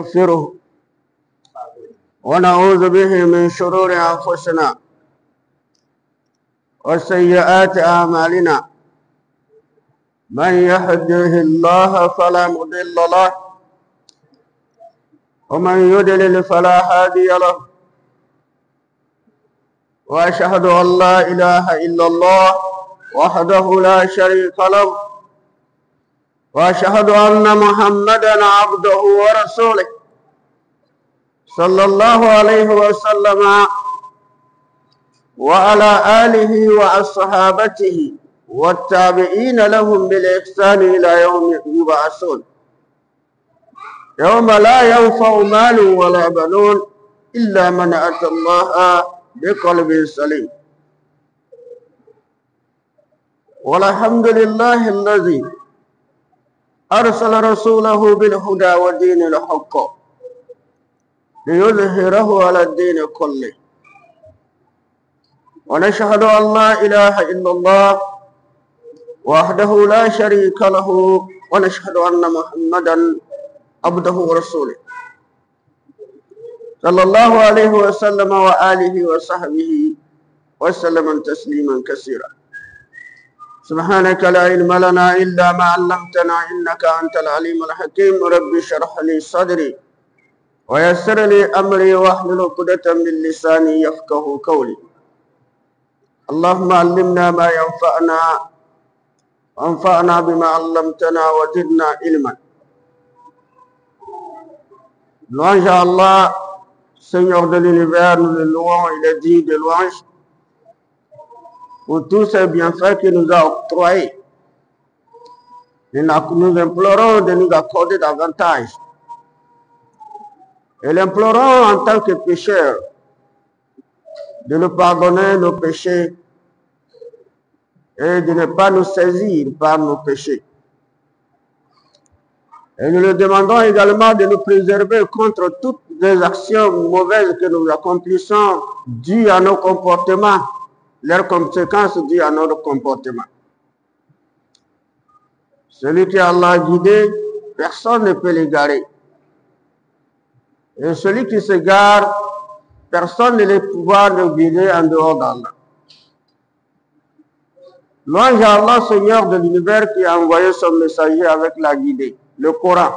نستغفره ونعوذ به من شرور أنفسنا وسيئات أعمالنا من يهده الله فلا مضل له ومن يضلل فلا هادي له وأشهد أن لا إله إلا الله وحده لا شريك له وأشهد أن محمدا عبده ورسوله صلى الله عليه وسلم وعلى آله وأصحابته والتابعين لهم بالإحسان إلى يوم يبعثون يوم لا ينفع مال ولا بنون إلا من أتى الله بقلب سليم. والحمد لله الذي أرسل رسوله بالهدى ودين الحق ليظهره على الدين كله، ونشهد أن لا إله إلا الله وحده لا شريك له، ونشهد أن محمدا عبده ورسوله صلى الله عليه وسلم وآله وصحبه وسلم تسليما كثيرا. سبحانك لا علم لنا إلا ما علمتنا إنك أنت العليم الحكيم. رب اشرح لي صدري ويسر لي أمري واحلل عقدة من لساني يفقهوا قولي. اللهم علمنا ما ينفعنا وانفعنا بما علمتنا وزدنا علما. Louange à Allah, Seigneur de l'univers, nous le louons, il est digne de louange pour tous ces bienfaits qu'il nous a octroyés. Nous implorons de nous accorder davantage. Et l'implorons en tant que pécheurs de nous pardonner nos péchés et de ne pas nous saisir par nos péchés. Et nous le demandons également de nous préserver contre toutes les actions mauvaises que nous accomplissons dues à nos comportements, leurs conséquences dues à notre comportement. Celui qui Allah a guidé, personne ne peut l'égarer. Et celui qui s'égare, personne ne peut pouvoir le guider en dehors d'Allah. Louange à Allah, Seigneur de l'univers, qui a envoyé son messager avec la guidée, le Coran,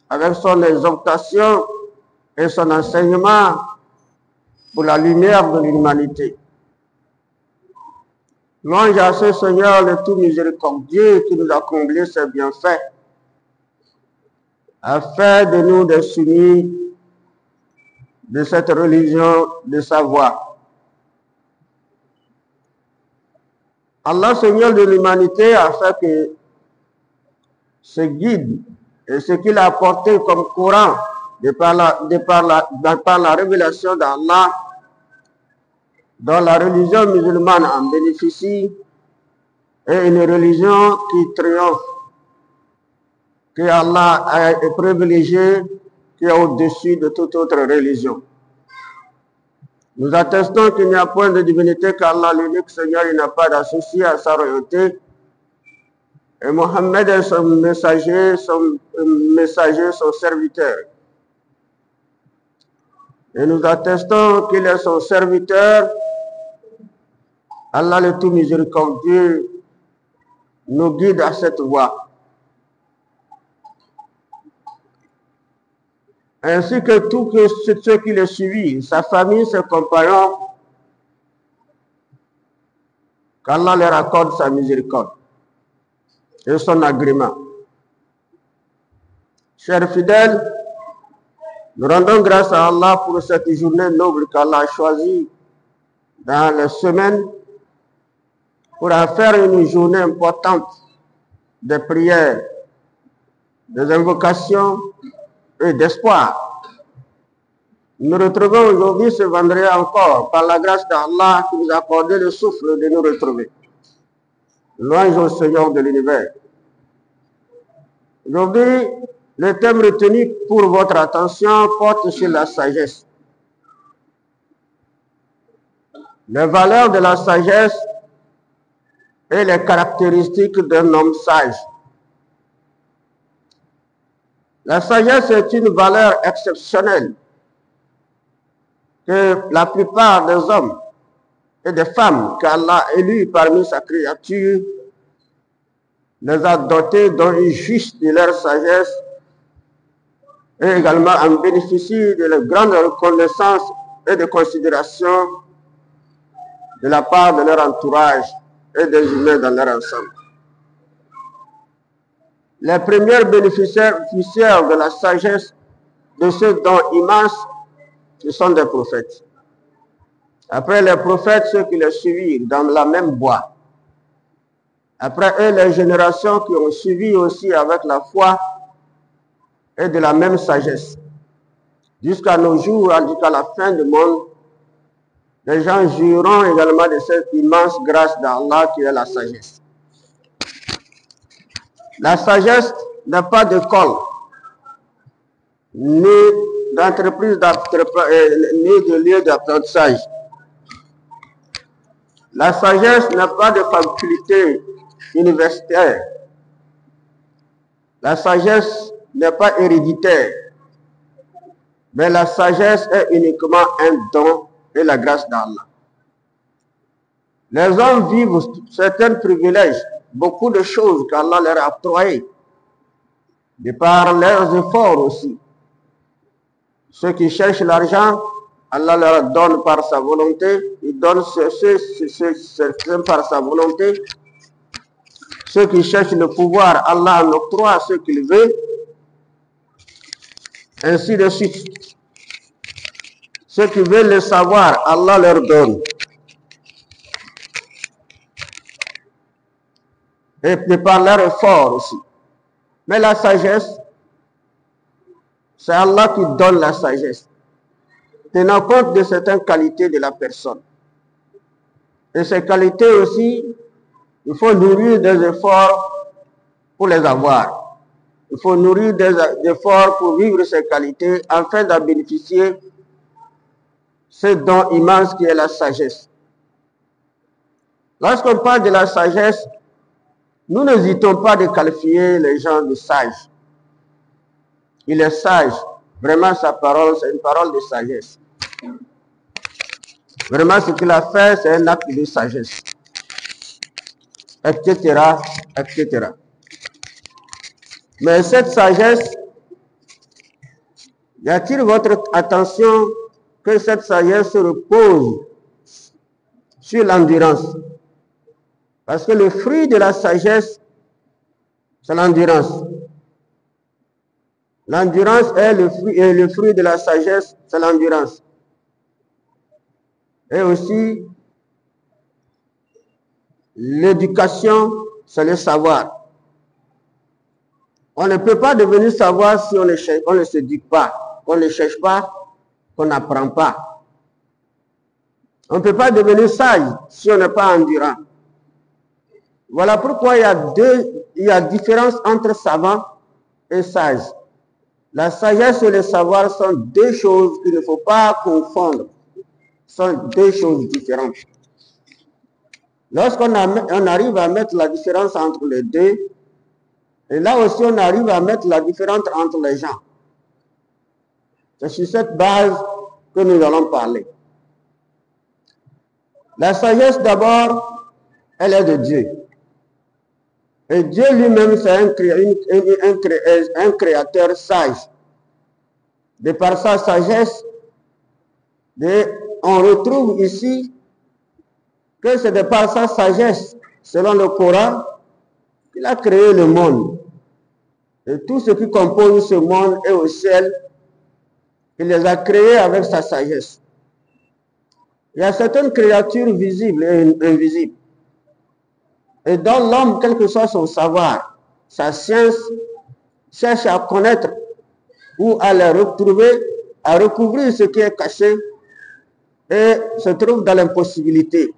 avec son exhortation et son enseignement pour la lumière de l'humanité. Louange à ce Seigneur le tout miséricordieux qui nous a comblé ses bienfaits, a fait de nous des soumis de cette religion de sa voie. Allah, Seigneur de l'humanité, a fait que ce guide et ce qu'il a apporté comme Coran de par la révélation d'Allah, dont la religion musulmane en bénéficie, est une religion qui triomphe, que Allah a privilégié, qui est au-dessus de toute autre religion. Nous attestons qu'il n'y a point de divinité qu'Allah, l'unique Seigneur, il n'a pas d'associé à sa royauté. Et Mohammed est son messager, son serviteur. Et nous attestons qu'il est son serviteur. Allah le tout miséricordieux nous guide à cette voie. Ainsi que tous ceux qui le suivent, sa famille, ses compagnons, qu'Allah leur accorde sa miséricorde et son agrément. Chers fidèles, nous rendons grâce à Allah pour cette journée noble qu'Allah a choisie dans les semaines pour en faire une journée importante de prières, des invocations et d'espoir. Nous nous retrouvons aujourd'hui ce vendredi encore par la grâce d'Allah qui nous a accordé le souffle de nous retrouver. Louange au Seigneur de l'univers. Aujourd'hui, le thème retenu pour votre attention porte sur la sagesse. Les valeurs de la sagesse et les caractéristiques d'un homme sage. La sagesse est une valeur exceptionnelle que la plupart des hommes et des femmes qu'Allah a élus parmi sa créature les a dotés d'un juste de leur sagesse et également en bénéficient de la grande reconnaissance et de considération de la part de leur entourage et des humains dans leur ensemble. Les premiers bénéficiaires de la sagesse de ce don immense, ce sont des prophètes. Après les prophètes, ceux qui les suivirent dans la même voie. Après eux, les générations qui ont suivi aussi avec la foi et de la même sagesse. Jusqu'à nos jours, jusqu'à la fin du monde, les gens jouiront également de cette immense grâce d'Allah qui est la sagesse. La sagesse n'a pas d'école, ni d'entreprise, ni de lieu d'apprentissage. La sagesse n'a pas de faculté universitaire. La sagesse n'est pas héréditaire. Mais la sagesse est uniquement un don et la grâce d'Allah. Les hommes vivent certains privilèges, beaucoup de choses qu'Allah leur a octroyées, de par leurs efforts aussi. Ceux qui cherchent l'argent, Allah leur donne par sa volonté, il donne certains par sa volonté. Ceux qui cherchent le pouvoir, Allah en octroie à ceux qu'il veut, ainsi de suite. Ceux qui veulent le savoir, Allah leur donne. Et par leur effort aussi. Mais la sagesse, c'est Allah qui donne la sagesse, tenant compte de certaines qualités de la personne. Et ces qualités aussi, il faut nourrir des efforts pour les avoir. Il faut nourrir des efforts pour vivre ces qualités afin d'en bénéficier ce don immense qui est la sagesse. Lorsqu'on parle de la sagesse, nous n'hésitons pas de qualifier les gens de sages. Il est sage. Vraiment, sa parole, c'est une parole de sagesse. Vraiment, ce qu'il a fait, c'est un acte de sagesse. Etc., etc. Mais cette sagesse, j'attire votre attention que cette sagesse se repose sur l'endurance. Parce que le fruit de la sagesse, c'est l'endurance. L'endurance est le fruit de la sagesse, c'est l'endurance. Et aussi, l'éducation, c'est le savoir. On ne peut pas devenir savoir si on ne s'éduque pas, qu'on ne cherche pas, qu'on n'apprend pas. On ne peut pas devenir sage si on n'est pas endurant. Voilà pourquoi il y a différence entre savant et sage. La sagesse et le savoir sont deux choses qu'il ne faut pas confondre. Sont deux choses différentes. Lorsqu'on arrive à mettre la différence entre les deux, et là aussi on arrive à mettre la différence entre les gens. C'est sur cette base que nous allons parler. La sagesse d'abord, elle est de Dieu. Et Dieu lui-même, c'est un créateur sage. De par sa sagesse, on retrouve ici que c'est de par sa sagesse, selon le Coran, qu'il a créé le monde. Et tout ce qui compose ce monde et au ciel, il les a créés avec sa sagesse. Il y a certaines créatures visibles et invisibles. Et dans l'homme, quel que soit son savoir, sa science, cherche à connaître ou à les retrouver, à recouvrir ce qui est caché et se trouve dans l'impossibilité.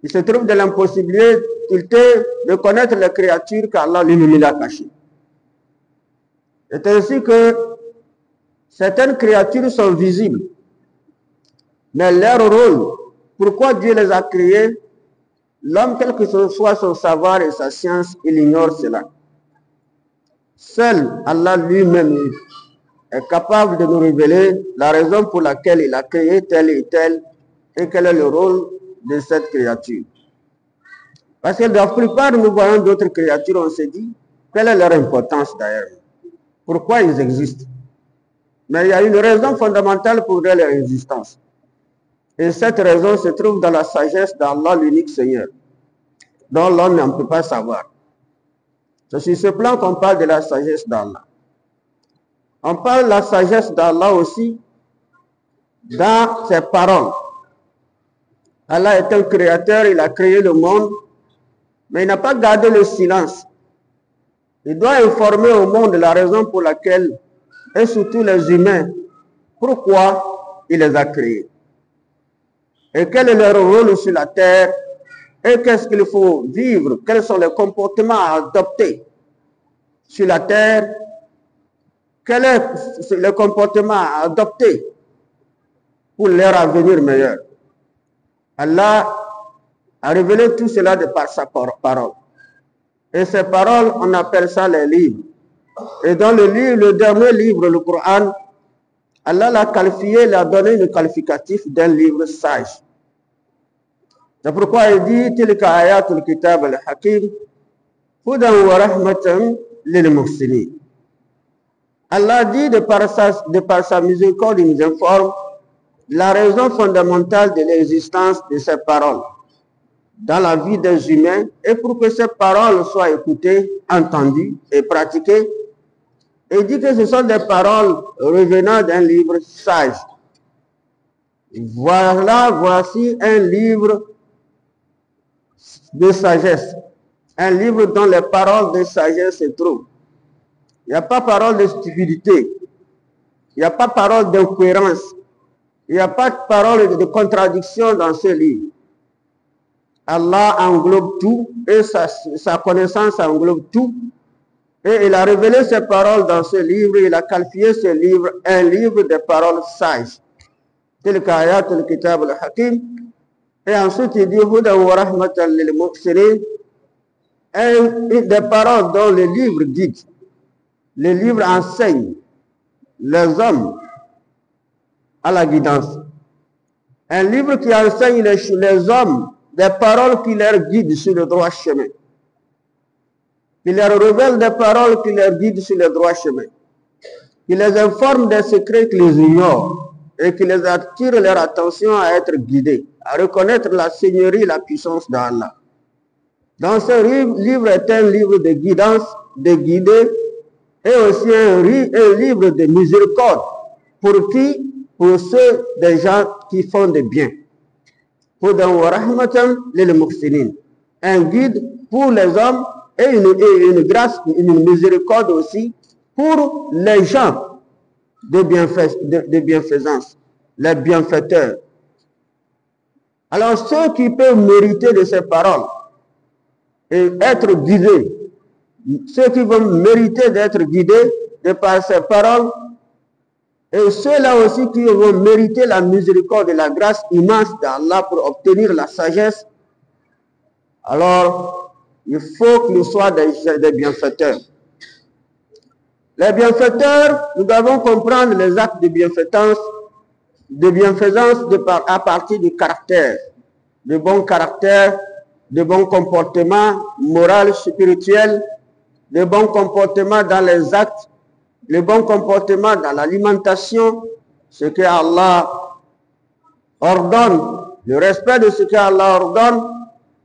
Il se trouve dans l'impossibilité de connaître les créatures qu'Allah lui-même a cachées. C'est ainsi que certaines créatures sont visibles, mais leur rôle, pourquoi Dieu les a créées, l'homme, quel que soit son savoir et sa science, il ignore cela. Seul Allah lui-même est capable de nous révéler la raison pour laquelle il a créé tel et tel et quel est le rôle de cette créature. Parce que dans la plupart, nous voyons d'autres créatures, on se dit, quelle est leur importance d'ailleurs? Pourquoi ils existent? Mais il y a une raison fondamentale pour leur existence. Et cette raison se trouve dans la sagesse d'Allah, l'unique Seigneur, dont l'homme ne peut pas savoir. C'est sur ce plan qu'on parle de la sagesse d'Allah. On parle de la sagesse d'Allah aussi dans ses paroles. Allah est un créateur, il a créé le monde, mais il n'a pas gardé le silence. Il doit informer au monde la raison pour laquelle, et surtout les humains, pourquoi il les a créés. Et quel est leur rôle sur la terre, et qu'est-ce qu'il faut vivre, quels sont les comportements à adopter sur la terre, quel est le comportement à adopter pour leur avenir meilleur. Allah a révélé tout cela de par sa parole. Et ces paroles, on appelle ça les livres. Et dans le livre, le dernier livre, le Coran, Allah l'a qualifié, l'a donné le qualificatif d'un livre sage. C'est pourquoi il dit Tilka ayatul kitab al-hakim hudan wa rahmatan lil muhsinin. Allah dit de par sa miséricorde, il nous informe la raison fondamentale de l'existence de ces paroles dans la vie des humains et pour que ces paroles soient écoutées, entendues et pratiquées. Et il dit que ce sont des paroles revenant d'un livre sage. Voici un livre de sagesse, un livre dont les paroles de sagesse se trouvent. Il n'y a pas parole de stupidité, il n'y a pas parole d'incohérence, il n'y a pas de parole de contradiction dans ce livre. Allah englobe tout et sa connaissance englobe tout. Et il a révélé ses paroles dans ce livre, il a qualifié ce livre un livre de paroles sages. Tilka ayatul kitab al-hakim. Et ensuite il dit Hudan wa rahmatan lil muhsinin. Des paroles dont le livre guide. Le livre enseigne les hommes à la guidance. Un livre qui enseigne les hommes des paroles qui leur guident sur le droit chemin. Qui leur révèle des paroles qui leur guident sur le droit chemin. Qui les informe des secrets qu'ils ignorent et qui les attire leur attention à être guidés, à reconnaître la seigneurie et la puissance d'Allah. Dans ce livre est un livre de guidance, de guider, et aussi un livre de miséricorde. Pour qui? Pour ceux des gens qui font des biens. Un guide pour les hommes et une grâce, une miséricorde aussi pour les gens de bienfaisance, les bienfaiteurs. Alors ceux qui peuvent mériter de ces paroles et être guidés, ceux qui vont mériter d'être guidés de par ces paroles, et ceux-là aussi qui vont mériter la miséricorde et la grâce immense d'Allah pour obtenir la sagesse, alors il faut qu'ils soient des bienfaiteurs. Les bienfaiteurs, nous devons comprendre les actes de bienfaisance à partir du caractère, de bon caractère, de bon comportement moral, spirituel, de bon comportement dans les actes, le bon comportement dans l'alimentation, ce que Allah ordonne, le respect de ce que Allah ordonne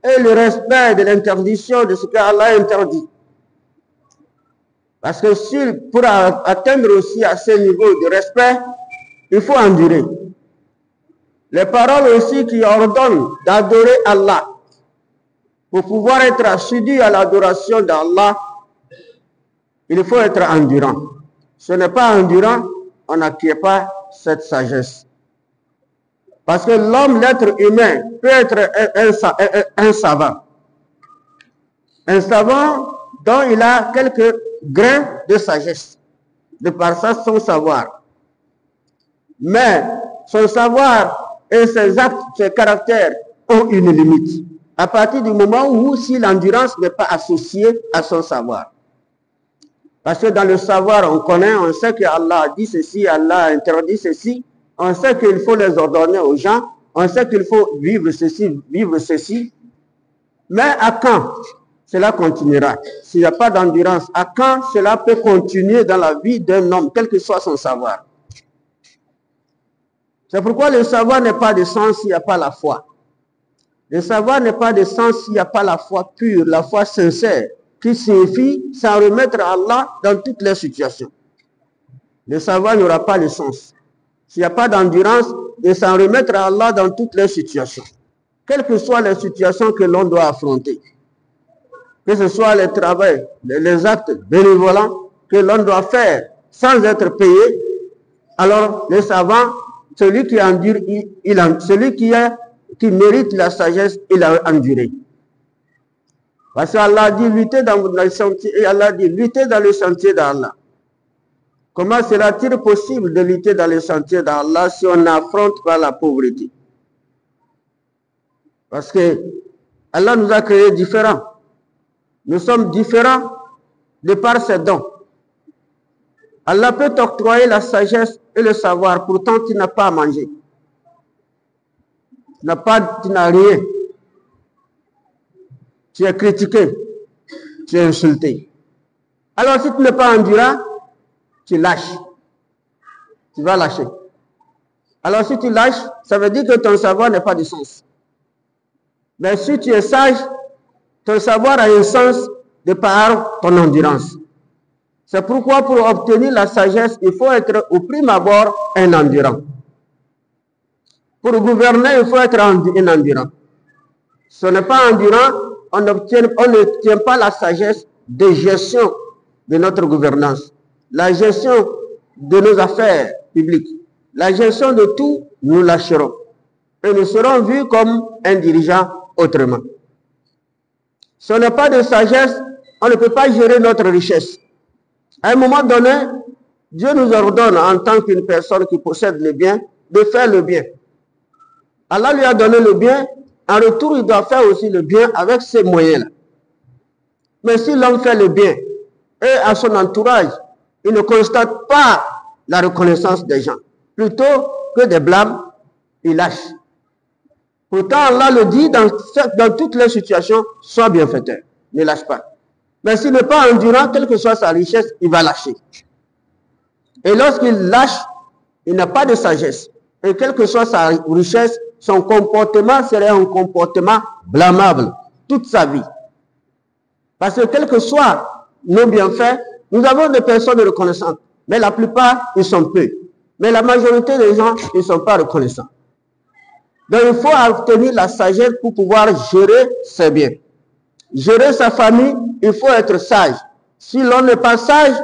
et le respect de l'interdiction de ce que Allah interdit. Parce que pour atteindre aussi à ce niveau de respect, il faut endurer. Les paroles aussi qui ordonnent d'adorer Allah, pour pouvoir être assidu à l'adoration d'Allah, il faut être endurant. Ce n'est pas endurant, on n'acquiert pas cette sagesse. Parce que l'homme, l'être humain, peut être un savant. Un savant dont il a quelques grains de sagesse, de par ça son savoir. Mais son savoir et ses actes, ses caractères ont une limite. À partir du moment où si l'endurance n'est pas associée à son savoir. Parce que dans le savoir, on connaît, on sait que Allah a dit ceci, Allah a interdit ceci, on sait qu'il faut les ordonner aux gens, on sait qu'il faut vivre ceci, vivre ceci. Mais à quand cela continuera? S'il n'y a pas d'endurance, à quand cela peut continuer dans la vie d'un homme, quel que soit son savoir? C'est pourquoi le savoir n'est pas de sens s'il n'y a pas la foi. Le savoir n'est pas de sens s'il n'y a pas la foi pure, la foi sincère, qui signifie s'en remettre à Allah dans toutes les situations. Le savoir n'aura pas de sens s'il n'y a pas d'endurance et s'en remettre à Allah dans toutes les situations. Quelles que soient les situations que l'on doit affronter. Que ce soit les travaux, les actes bénévolents que l'on doit faire sans être payé. Alors, les savants, celui qui endure, celui qui mérite la sagesse, il a enduré. Parce qu'Allah a dit lutter dans le sentier, et Allah a dit lutter dans le sentier d'Allah. Comment sera-t-il possible de lutter dans le sentier d'Allah si on affronte par la pauvreté? Parce que Allah nous a créés différents. Nous sommes différents de par ses dons. Allah peut t'octroyer la sagesse et le savoir, pourtant tu n'as pas à manger. Tu n'as rien. Tu es critiqué, tu es insulté. Alors si tu n'es pas endurant, tu lâches. Tu vas lâcher. Alors si tu lâches, ça veut dire que ton savoir n'est pas de sens. Mais si tu es sage, ton savoir a un sens de par ton endurance. C'est pourquoi pour obtenir la sagesse, il faut être au prime abord un endurant. Pour gouverner, il faut être un endurant. Ce n'est pas endurant, on ne tient pas la sagesse de gestion de notre gouvernance, la gestion de nos affaires publiques, la gestion de tout, nous lâcherons. Et nous serons vus comme un dirigeant autrement. Si on n'a pas de sagesse, on ne peut pas gérer notre richesse. À un moment donné, Dieu nous ordonne en tant qu'une personne qui possède le bien, de faire le bien. Allah lui a donné le bien, en retour il doit faire aussi le bien avec ses moyens-là. Mais si l'homme fait le bien et à son entourage, il ne constate pas la reconnaissance des gens, plutôt que des blâmes, il lâche. Pourtant Allah le dit dans toutes les situations, sois bienfaiteur, ne lâche pas. Mais s'il n'est pas endurant, quelle que soit sa richesse, il va lâcher. Et lorsqu'il lâche, il n'a pas de sagesse. Et quelle que soit sa richesse, son comportement serait un comportement blâmable toute sa vie. Parce que quel que soit nos bienfaits, nous avons des personnes reconnaissantes. Mais la plupart, ils sont peu. Mais la majorité des gens, ils ne sont pas reconnaissants. Donc il faut obtenir la sagesse pour pouvoir gérer ses biens. Gérer sa famille, il faut être sage. Si l'on n'est pas sage,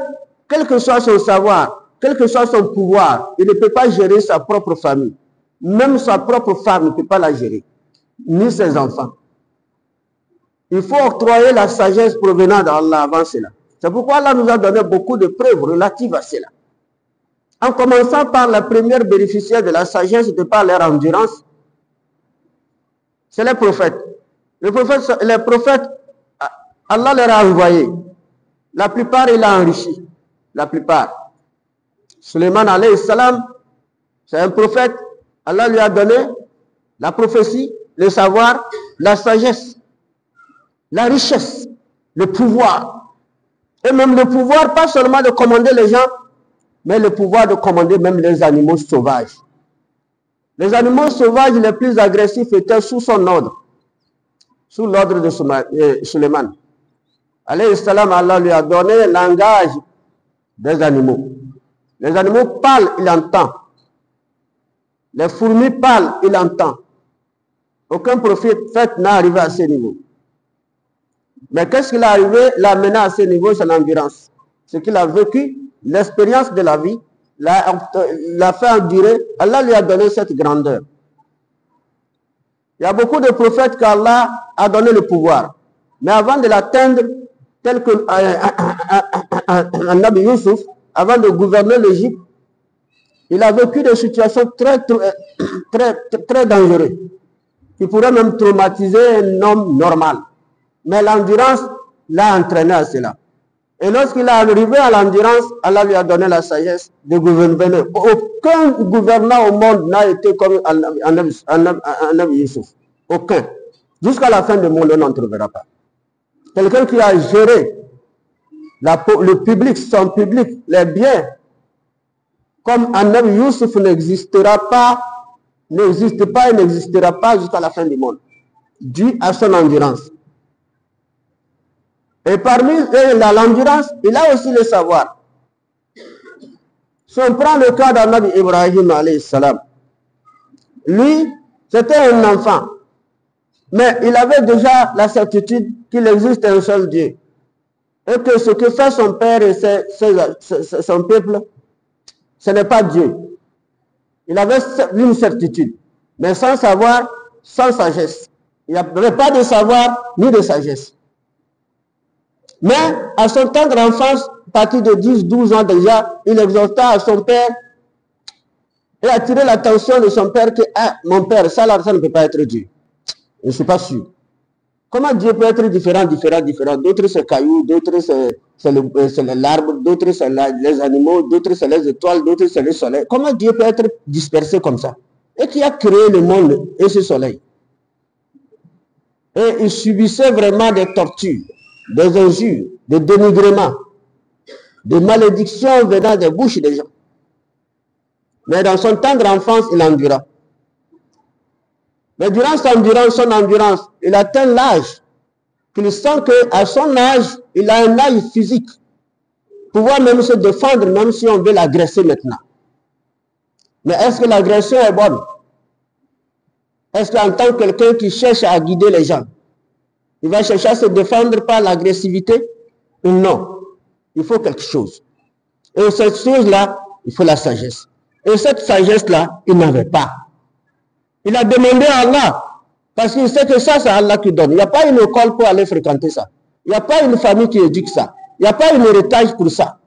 quel que soit son savoir, quel que soit son pouvoir, il ne peut pas gérer sa propre famille. Même sa propre femme ne peut pas la gérer, ni ses enfants. Il faut octroyer la sagesse provenant d'Allah avant cela. C'est pourquoi Allah nous a donné beaucoup de preuves relatives à cela. En commençant par la première bénéficiaire de la sagesse de par leur endurance, c'est les prophètes. Les prophètes, Allah leur a envoyés. La plupart, il a enrichi. La plupart. Suleiman alayhi salam, c'est un prophète. Allah lui a donné la prophétie, le savoir, la sagesse, la richesse, le pouvoir. Et même le pouvoir, pas seulement de commander les gens, mais le pouvoir de commander même les animaux sauvages. Les animaux sauvages les plus agressifs étaient sous son ordre, sous l'ordre de Suleiman. Alayhi salam, Allah lui a donné le langage des animaux. Les animaux parlent, il entend. Les fourmis parlent, il entend. Aucun prophète n'a arrivé à ce niveau. Mais qu'est-ce qu'il est arrivé, l'a amené à ce niveau, c'est l'endurance. Ce qu'il a vécu, l'expérience de la vie, l'a fait endurer. Allah lui a donné cette grandeur. Il y a beaucoup de prophètes qu'Allah a donné le pouvoir. Mais avant de l'atteindre, tel que Nabi Yusuf, avant de gouverner l'Égypte, il a vécu des situations très dangereuses, qui pourraient même traumatiser un homme normal. Mais l'endurance l'a entraîné à cela. Et lorsqu'il est arrivé à l'endurance, Allah lui a donné la sagesse de gouverner. Aucun gouvernant au monde n'a été comme Anabi Yusuf. Aucun. Jusqu'à la fin du monde, on n'en trouvera pas. Quelqu'un qui a géré le public, son public, les biens, comme Anabi Yusuf n'existe pas et n'existera pas jusqu'à la fin du monde, dû à son endurance. Et parmi l'endurance, il a aussi le savoir. Si on prend le cas d'Anabi Ibrahim alayhi salam, lui, c'était un enfant, mais il avait déjà la certitude qu'il existe un seul Dieu. Et que ce que fait son père et son peuple, ce n'est pas Dieu. Il avait une certitude, mais sans savoir, sans sagesse. Il n'y avait pas de savoir ni de sagesse. Mais à son tendre enfance, à partir de 10-12 ans déjà, il exhorta à son père et attirait l'attention de son père que mon père, ça ne peut pas être Dieu. Je ne suis pas sûr. Comment Dieu peut être différent? D'autres c'est cailloux, d'autres c'est l'arbre, d'autres c'est les animaux, d'autres c'est les étoiles, d'autres c'est le soleil. Comment Dieu peut être dispersé comme ça? Et qui a créé le monde et ce soleil? Et il subissait vraiment des tortures, des injures, des dénigrements, des malédictions venant des bouches des gens. Mais dans son tendre enfance, il endura. Mais durant son endurance, il atteint l'âge qu'il sent qu'à son âge, il a un âge physique, pouvoir même se défendre, même si on veut l'agresser maintenant. Mais est-ce que l'agression est bonne? Est-ce qu'en tant que quelqu'un qui cherche à guider les gens, il va chercher à se défendre par l'agressivité? Non. Il faut quelque chose. Et cette chose-là, il faut la sagesse. Et cette sagesse-là, il n'avait pas. Il a demandé à Allah, parce qu'il sait que ça, c'est Allah qui donne. Il n'y a pas une école pour aller fréquenter ça. Il n'y a pas une famille qui éduque ça. Il n'y a pas un héritage pour ça.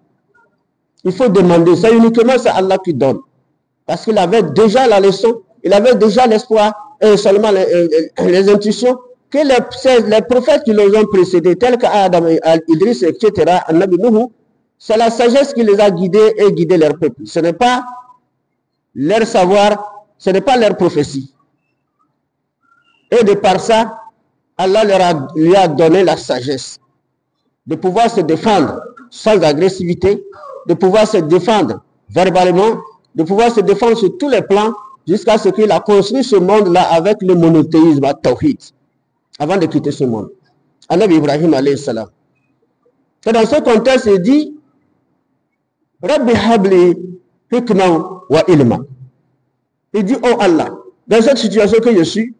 Il faut demander. C'est uniquement c'est Allah qui donne. Parce qu'il avait déjà la leçon, il avait déjà l'espoir, et seulement les intuitions, que les prophètes qui les ont précédés, tels qu'Adam, Idriss, etc., Nabi Nuhu, c'est la sagesse qui les a guidés et guidé leur peuple. Ce n'est pas leur savoir, ce n'est pas leur prophétie. Et de par ça, Allah lui a donné la sagesse de pouvoir se défendre sans agressivité, de pouvoir se défendre verbalement, de pouvoir se défendre sur tous les plans, jusqu'à ce qu'il a construit ce monde-là avec le monothéisme, à Tawhid, avant de quitter ce monde. Anabi Ibrahim alayhi salam. Et dans ce contexte, il dit, Rabbi habli hikma wa ilma. Il dit, oh Allah, dans cette situation que je suis,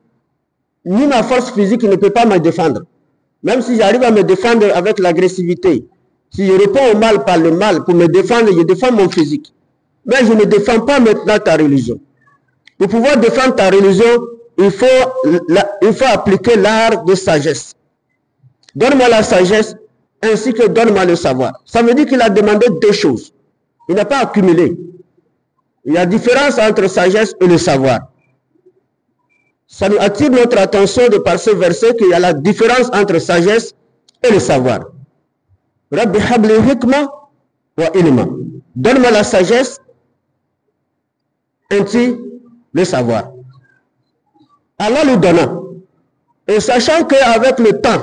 ni ma force physique ne peut pas me défendre. Même si j'arrive à me défendre avec l'agressivité, si je réponds au mal par le mal, pour me défendre, je défends mon physique. Mais je ne défends pas maintenant ta religion. Pour pouvoir défendre ta religion, il faut appliquer l'art de sagesse. Donne-moi la sagesse, ainsi que donne-moi le savoir. Ça veut dire qu'il a demandé deux choses. Il n'a pas accumulé. Il y a différence entre sagesse et le savoir. Ça nous attire notre attention de par ce verset qu'il y a la différence entre sagesse et le savoir. Rabbi habli hikma wa ilma. Donne-moi la sagesse, ainsi le savoir. Allah lui donna. Et sachant qu'avec le temps,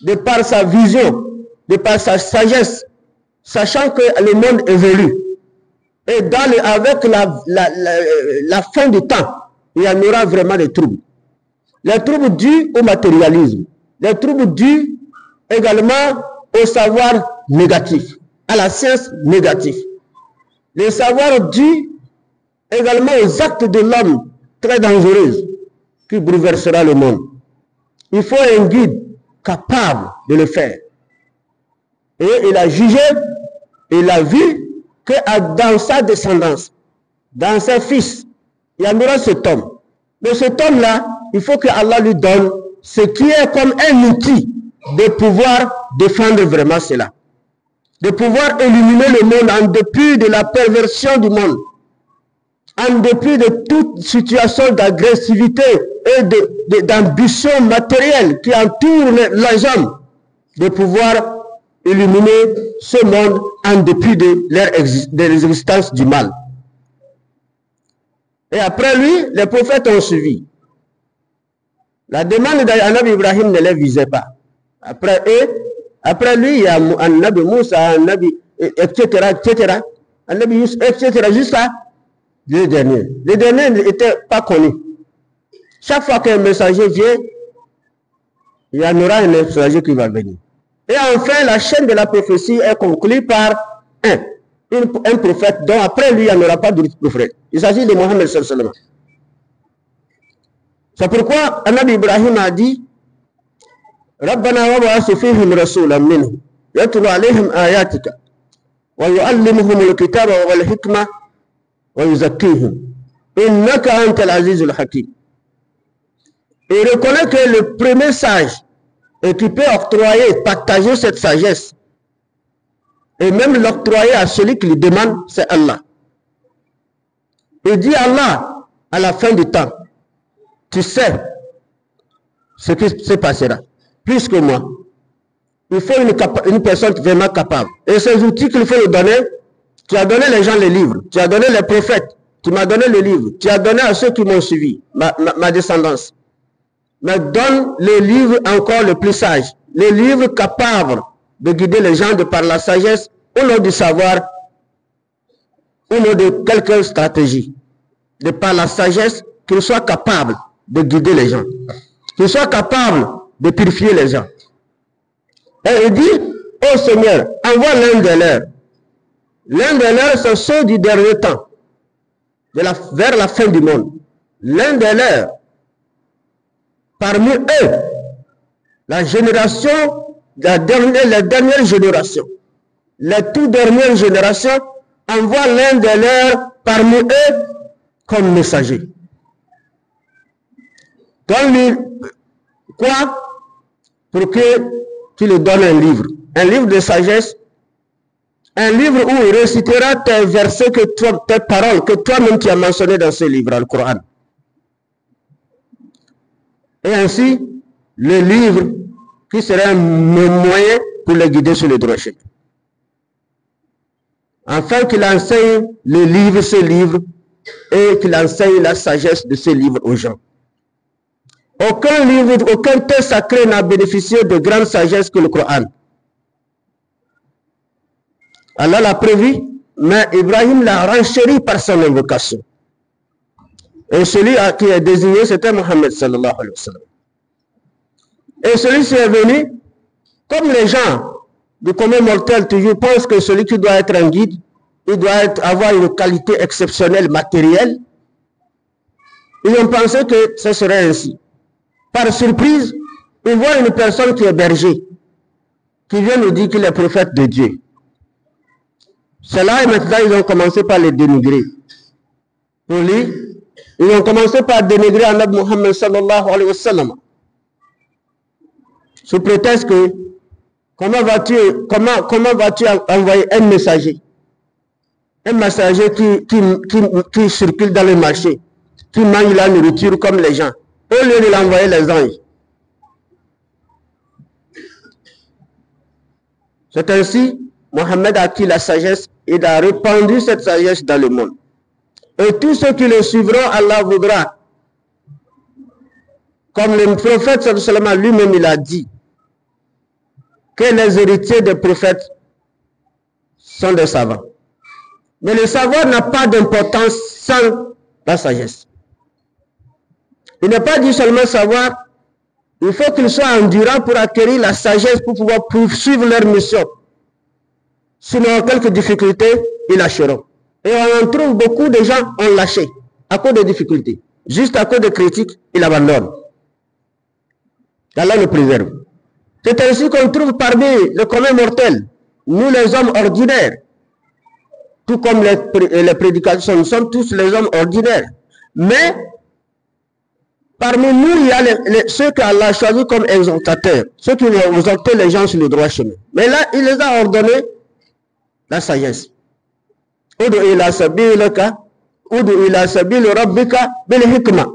de par sa vision, de par sa sagesse, sachant que le monde évolue, et avec la fin du temps, il y en aura vraiment des troubles. Les troubles dus au matérialisme, les troubles dus également au savoir négatif, à la science négative. Les savoirs dus également aux actes de l'homme très dangereux qui bouleversera le monde. Il faut un guide capable de le faire. Et il a jugé, il a vu que dans sa descendance, dans ses fils, il y en aura cet homme. Mais cet homme-là, il faut que Allah lui donne ce qui est comme un outil de pouvoir défendre vraiment cela. De pouvoir éliminer le monde en dépit de la perversion du monde. En dépit de toute situation d'agressivité et d'ambition matérielle qui entoure les hommes, de pouvoir illuminer ce monde en dépit de l'existence du mal. Et après lui, les prophètes ont suivi. La demande d'Anabi Ibrahim ne les visait pas. Après eux, après lui, il y a Anabi Moussa, Anabi, etc., Anabi Yusuf, etc., jusqu'à les derniers. Les derniers n'étaient pas connus. Chaque fois qu'un messager vient, il y en aura un messager qui va venir. Et enfin, la chaîne de la prophétie est conclue par un prophète dont après lui, il n'y en aura pas d'autre prophète. Il s'agit de Mohammed seulement. C'est pourquoi Anabi Ibrahim a dit Rabbana wa ba'ath fihim rasulan minhum yatlu alayhim ayatika wa yu'allimuhum al-kitaba wal hikma wa yuzakkihim innaka antal azizul hakim. Et reconnaît que le premier sage et qui peut octroyer, partager cette sagesse et même l'octroyer à celui qui lui demande, c'est Allah. Et dit Allah à la fin du temps, tu sais ce qui se passera, plus que moi. Il faut une personne vraiment capable. Et ces outils qu'il faut lui donner, tu as donné les gens les livres, tu as donné les prophètes, tu m'as donné le livre, tu as donné à ceux qui m'ont suivi, ma descendance. Mais donne le livre encore le plus sage, le livre capable de guider les gens de par la sagesse, ou non du savoir, ou non de quelque stratégie, de par la sagesse, qu'il soit capable de guider les gens, qu'il soit capable de purifier les gens. Et il dit, ô Seigneur, envoie l'un de leurs. L'un de leurs, c'est ceux du dernier temps, vers la fin du monde. L'un de leurs, parmi eux, la génération, la dernière génération, la toute dernière génération, envoie l'un de leurs parmi eux comme messager. Donne-lui quoi? Pour que tu lui donnes un livre de sagesse, un livre où il récitera tes versets, tes paroles que toi-même tu as mentionnées dans ce livre, le Coran. Et ainsi, le livre qui serait un moyen pour les guider sur le droit chemin. Afin qu'il enseigne le livre, ce livre, et qu'il enseigne la sagesse de ce livre aux gens. Aucun livre, aucun texte sacré n'a bénéficié de grande sagesse que le Coran. Allah l'a prévu, mais Ibrahim l'a renchéri par son invocation. Et celui qui est désigné, c'était Mohammed sallallahu alayhi wa sallam. Et celui-ci est venu, comme les gens du commun mortel toujours pensent que celui qui doit être un guide, il doit avoir une qualité exceptionnelle matérielle. Ils ont pensé que ce serait ainsi. Par surprise, ils voient une personne qui est berger, qui vient nous dire qu'il est prophète de Dieu. C'est là et maintenant ils ont commencé par les dénigrer. Pour lui, ils ont commencé par dénigrer Annabi Muhammad sallallahu alayhi wa sallam. Sous prétexte que comment vas-tu envoyer un messager qui circule dans le marché, qui mange la nourriture comme les gens, au lieu de l'envoyer les anges. C'est ainsi Mohammed a acquis la sagesse et a répandu cette sagesse dans le monde. Et tous ceux qui le suivront, Allah voudra. Comme le prophète sallallahu alayhi wa sallam lui-même il a dit que les héritiers des prophètes sont des savants. Mais le savoir n'a pas d'importance sans la sagesse. Il n'est pas dit seulement savoir, il faut qu'ils soient endurants pour acquérir la sagesse pour pouvoir poursuivre leur mission. Sinon, quelques difficultés, ils lâcheront. Et on en trouve beaucoup de gens ont lâché à cause de difficultés. Juste à cause de critiques, ils abandonnent. Allah nous préserve. C'est ainsi qu'on trouve parmi le commun mortel, nous les hommes ordinaires, tout comme les prédicateurs, nous sommes tous les hommes ordinaires. Mais parmi nous, il y a ceux qu'Allah a choisis comme exhortateurs, ceux qui vont exhorter les gens sur le droit chemin. Mais là, il les a ordonné la sagesse. Udu ila sabilika, udu ila sabili rabbika bil hikma.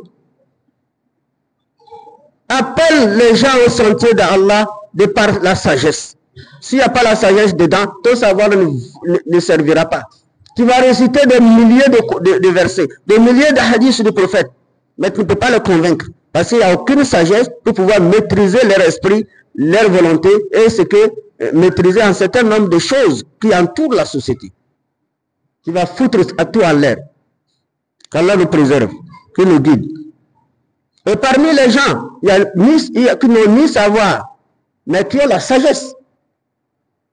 Appelle les gens au sentier d'Allah de par la sagesse. S'il n'y a pas la sagesse dedans, ton savoir ne servira pas. Tu vas réciter des milliers de versets, des milliers de hadiths du prophète, mais tu ne peux pas les convaincre. Parce qu'il n'y a aucune sagesse pour pouvoir maîtriser leur esprit, leur volonté, et ce que maîtriser un certain nombre de choses qui entourent la société. Qui va foutre à tout en l'air. Qu'Allah nous préserve, qu'il nous guide. Et parmi les gens, il y a qui n'ont ni savoir, mais qui ont la sagesse.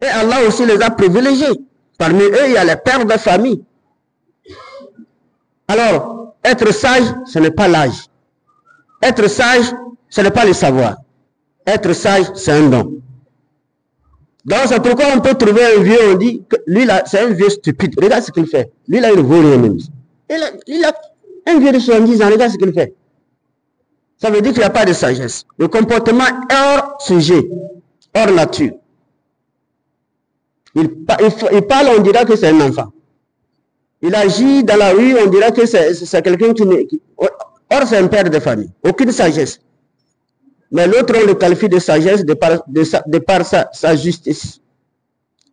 Et Allah aussi les a privilégiés. Parmi eux, il y a les pères de famille. Alors, être sage, ce n'est pas l'âge. Être sage, ce n'est pas le savoir. Être sage, c'est un don. Donc, c'est pourquoi on peut trouver un vieux, on dit, que lui, c'est un vieux stupide. Regarde ce qu'il fait. Lui, là, il ne vaut rien même. Il a un vieux de 70 ans, regarde ce qu'il fait. Ça veut dire qu'il n'y a pas de sagesse. Le comportement est hors sujet, hors nature. Il parle, on dira que c'est un enfant. Il agit dans la rue, on dira que c'est quelqu'un qui... Or, c'est un père de famille. Aucune sagesse. Mais l'autre, on le qualifie de sagesse de par sa justice.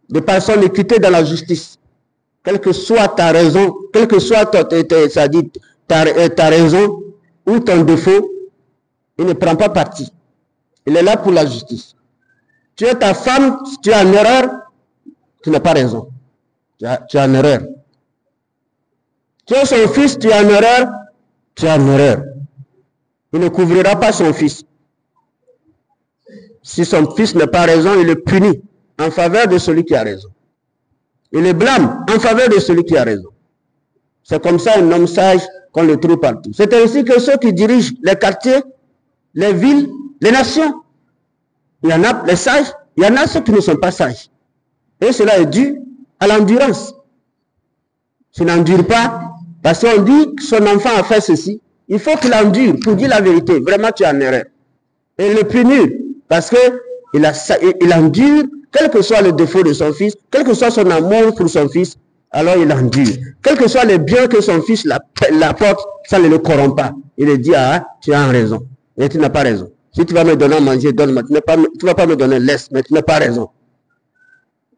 De par son équité dans la justice. Quelle que soit ta raison, quelle que soit ta raison ou ton défaut, il ne prend pas parti. Il est là pour la justice. Tu es ta femme, tu es en erreur, tu n'as pas raison. Tu es en erreur. Tu es son fils, tu es en erreur, tu es en erreur. Il ne couvrira pas son fils. Si son fils n'a pas raison, il le punit en faveur de celui qui a raison. Il le blâme en faveur de celui qui a raison. C'est comme ça un homme sage qu'on le trouve partout. C'est ainsi que ceux qui dirigent les quartiers, les villes, les nations. Il y en a les sages, il y en a ceux qui ne sont pas sages. Et cela est dû à l'endurance. S'il n'endure pas, parce qu'on dit que son enfant a fait ceci, il faut qu'il endure pour dire la vérité. Vraiment, tu es en erreur. Et le punir, parce qu'il endure, quel que soit le défaut de son fils, quel que soit son amour pour son fils, alors il endure. Quels que soient les biens que son fils l'apporte, ça ne le corrompt pas. Il dit, ah, tu as raison. Et tu n'as pas raison. Si tu vas me donner à manger, donne-moi. Tu ne vas pas me donner laisse, mais tu n'as pas raison.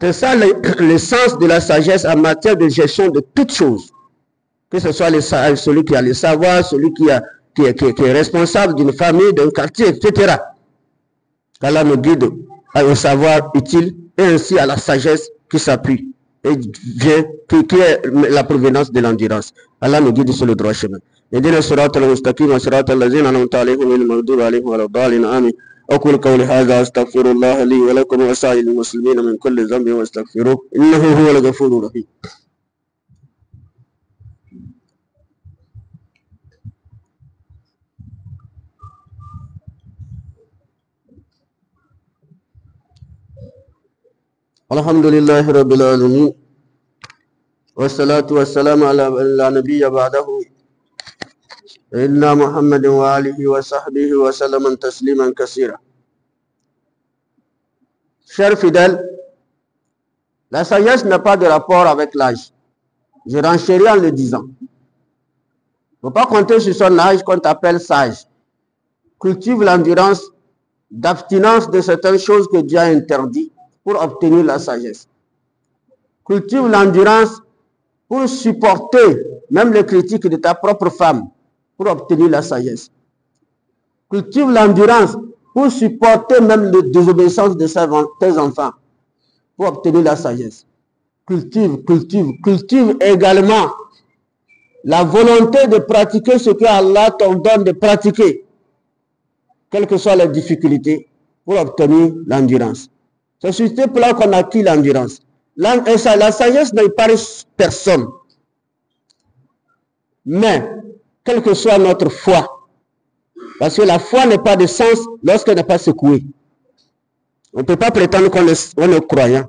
C'est ça le sens de la sagesse en matière de gestion de toutes choses. Que ce soit celui qui a le savoir, celui qui est responsable d'une famille, d'un quartier, etc. qu'Allah nous guide au savoir utile et ainsi à la sagesse qui s'appuie et vient, qui est la provenance de l'endurance. Allah nous guide sur le droit chemin. اهدنا الصراط المستقيم صراط الذين أنعمت عليهم غير المغضوب عليهم ولا الضالين آمين. أقول قولي هذا أستغفر الله لي ولكم وسائر المسلمين من كل ذنب واستغفروه إنه هو الغفور الرحيم. الحمد لله رب العالمين والصلاة والسلام على لا نبي بعده إلا محمد وآله وصحبه وسلم تسليما كثيرا. Chers fidèles, la sagesse n'a pas de rapport avec l'âge. Je renchéris en le disant. Il ne faut pas compter sur son âge qu'on t'appelle sage. Cultive l'endurance d'abstinence de certaines choses que Dieu a interdites pour obtenir la sagesse. Cultive l'endurance pour supporter même les critiques de ta propre femme pour obtenir la sagesse. Cultive l'endurance pour supporter même les désobéissances de tes enfants pour obtenir la sagesse. Cultive également la volonté de pratiquer ce que Allah t'ordonne de pratiquer, quelles que soient les difficultés, pour obtenir l'endurance. C'est sur ce plan qu'on acquit l'endurance. La sagesse n'épare personne. Mais, quelle que soit notre foi, parce que la foi n'est pas de sens lorsqu'elle n'est pas secouée. On ne peut pas prétendre qu'on est croyant.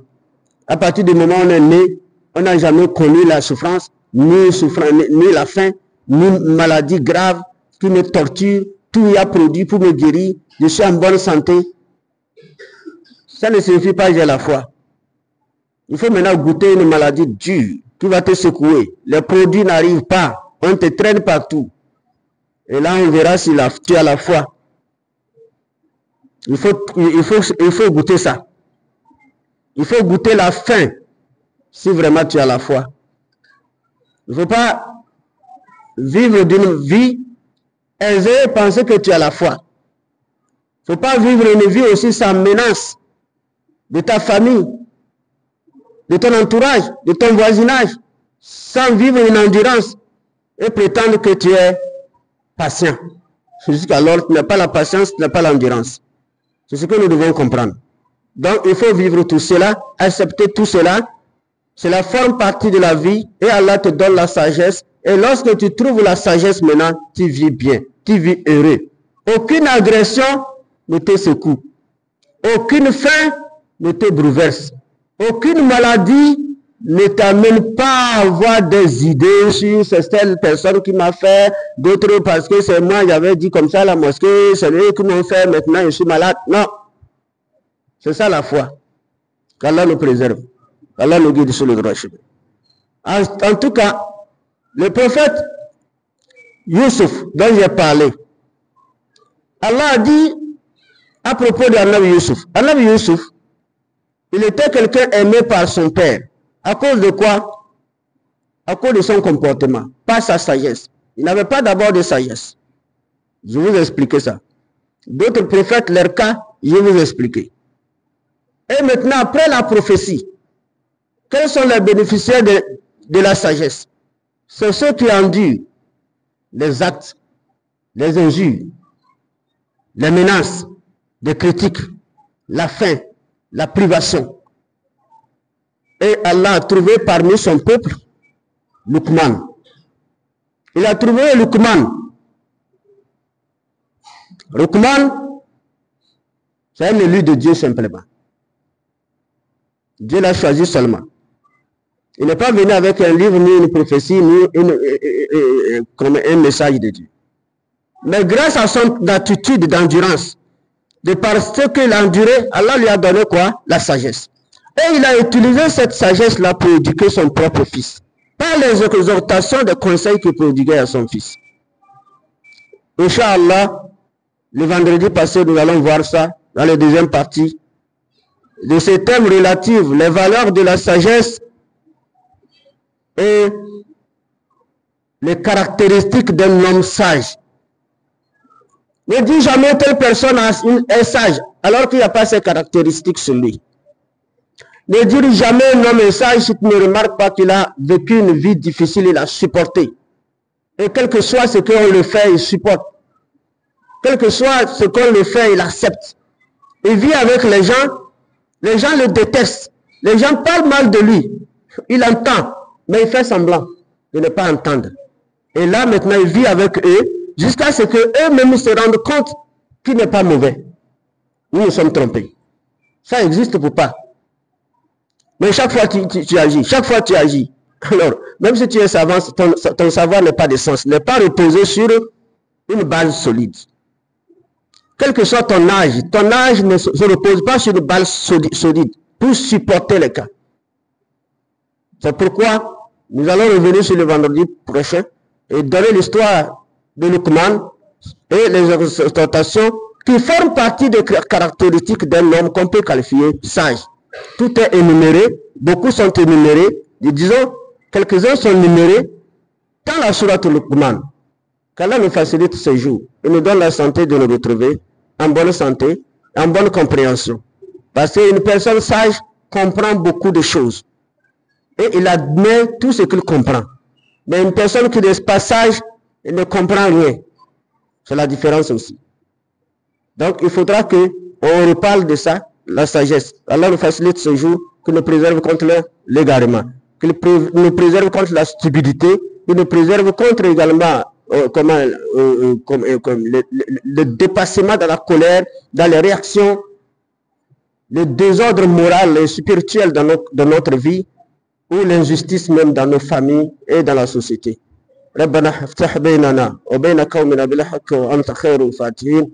À partir du moment où on est né, on n'a jamais connu la souffrance, ni la faim, ni maladie grave qui me torture, tout y a produit pour me guérir, je suis en bonne santé. Ça ne signifie pas que j'ai la foi. Il faut maintenant goûter une maladie dure qui va te secouer. Les produits n'arrivent pas. On te traîne partout. Et là, on verra si tu as la foi. Il faut goûter ça. Il faut goûter la faim si vraiment tu as la foi. Il ne faut pas vivre d'une vie aisée et penser que tu as la foi. Il ne faut pas vivre une vie aussi sans menace de ta famille, de ton entourage, de ton voisinage, sans vivre une endurance et prétendre que tu es patient. Jusqu'alors, tu n'as pas la patience, tu n'as pas l'endurance. C'est ce que nous devons comprendre. Donc, il faut vivre tout cela, accepter tout cela. Cela forme partie de la vie et Allah te donne la sagesse. Et lorsque tu trouves la sagesse maintenant, tu vis bien, tu vis heureux. Aucune agression ne te secoue. Aucune faim ne te bouleverse. Aucune maladie ne t'amène pas à avoir des idées sur cette personne qui m'a fait, d'autres parce que c'est moi, j'avais dit comme ça à la mosquée, c'est eux qui m'ont fait, maintenant je suis malade. Non. C'est ça la foi. Qu'Allah nous préserve. Allah nous guide sur le droit chemin. En tout cas, le prophète Youssouf, dont j'ai parlé, Allah a dit à propos de Annabi Youssouf. Annabi Youssouf, il était quelqu'un aimé par son père. À cause de quoi? À cause de son comportement, pas sa sagesse. Il n'avait pas d'abord de sagesse. Je vais vous expliquer ça. D'autres prophètes, leur cas, je vais vous expliquer. Et maintenant, après la prophétie, quels sont les bénéficiaires de la sagesse? C'est ceux qui endurent les actes, les injures, les menaces, les critiques, la faim, la privation. Et Allah a trouvé parmi son peuple Luqman. Il a trouvé Luqman. Luqman, c'est un élu de Dieu simplement. Dieu l'a choisi seulement. Il n'est pas venu avec un livre, ni une prophétie, ni comme un message de Dieu. Mais grâce à son attitude d'endurance, de par ce qu'il a enduré, Allah lui a donné quoi? La sagesse. Et il a utilisé cette sagesse-là pour éduquer son propre fils. Par les exhortations de conseils qu'il prodiguait à son fils. Inch'Allah, le vendredi passé, nous allons voir ça dans la deuxième partie de ces thèmes relatifs, les valeurs de la sagesse et les caractéristiques d'un homme sage. Ne dis jamais telle personne est sage, alors qu'il n'y a pas ces caractéristiques sur lui. Ne dis jamais un homme est sage si tu ne remarques pas qu'il a vécu une vie difficile, il a supporté. Et quel que soit ce qu'on le fait, il supporte. Quel que soit ce qu'on le fait, il accepte. Il vit avec les gens le détestent. Les gens parlent mal de lui. Il entend, mais il fait semblant de ne pas entendre. Et là, maintenant, il vit avec eux jusqu'à ce qu'eux-mêmes se rendent compte qu'il n'est pas mauvais. Nous nous sommes trompés. Ça existe ou pas? Mais chaque fois tu agis, chaque fois tu agis. Alors, même si tu es savant, ton savoir n'est pas de sens, n'est pas reposé sur une base solide. Quel que soit ton âge ne se repose pas sur une base solide pour supporter les cas. C'est pourquoi nous allons revenir sur le vendredi prochain et donner l'histoire de Luqman et les exhortations qui forment partie des caractéristiques d'un homme qu'on peut qualifier sage. Tout est énuméré, beaucoup sont énumérés, disons, quelques-uns sont énumérés dans la sourate Luqman. Qu'Allah nous facilite ce jour et nous donne la santé de nous retrouver en bonne santé, en bonne compréhension. Parce qu'une personne sage comprend beaucoup de choses et il admet tout ce qu'il comprend. Mais une personne qui n'est pas sage, elle ne comprend rien. C'est la différence aussi. Donc il faudra qu'on reparle de ça, la sagesse. Allah nous facilite ce jour, qu'il nous préserve contre l'égarement, qu'il nous préserve contre la stupidité, qu'il nous préserve contre également le dépassement dans la colère, dans les réactions, le désordre moral et spirituel dans notre vie, ou l'injustice même dans nos familles et dans la société. ربنا افتح بيننا وبين قومنا بالحق وأنت خير الفاتحين.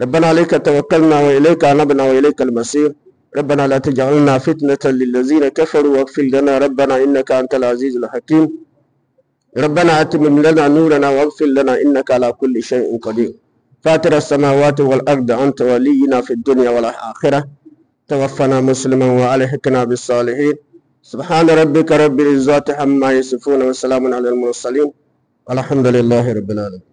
ربنا عليك توكلنا وإليك أنبنا وإليك المصير. ربنا لا تجعلنا فتنة للذين كفروا واغفر لنا ربنا إنك أنت العزيز الحكيم. ربنا أتمم لنا نورنا واغفر لنا إنك على كل شيء قدير. فاتر السماوات والأرض أنت ولينا في الدنيا والآخرة. توفنا مسلما وألحقنا بالصالحين. سبحان ربك رب العزة عما يصفون وسلام على المرسلين والحمد لله رب العالمين.